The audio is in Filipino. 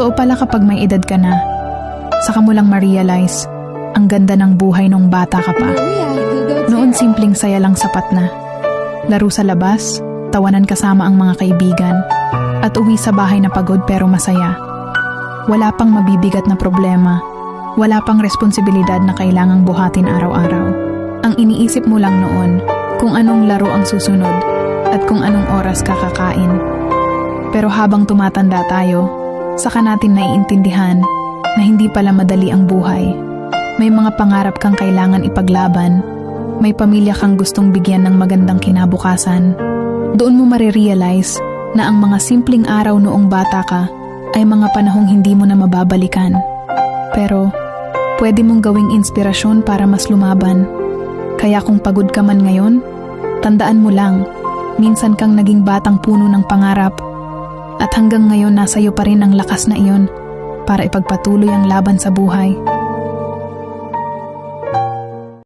Totoo pala kapag may edad ka na, saka mo lang ma-realize ang ganda ng buhay nung bata ka pa. Noon simpleng saya lang sapat na. Laro sa labas, tawanan kasama ang mga kaibigan, at uwi sa bahay na pagod pero masaya. Wala pang mabibigat na problema, wala pang responsibilidad na kailangang buhatin araw-araw. Ang iniisip mo lang noon kung anong laro ang susunod at kung anong oras kakakain. Pero habang tumatanda tayo, saka natin naiintindihan na hindi pala madali ang buhay. May mga pangarap kang kailangan ipaglaban, may pamilya kang gustong bigyan ng magandang kinabukasan. Doon mo marirealize na ang mga simpleng araw noong bata ka ay mga panahong hindi mo na mababalikan. Pero pwede mong gawing inspirasyon para mas lumaban. Kaya kung pagod ka man ngayon, tandaan mo lang, minsan kang naging batang puno ng pangarap. At hanggang ngayon nasa iyo pa rin ang lakas na iyon para ipagpatuloy ang laban sa buhay.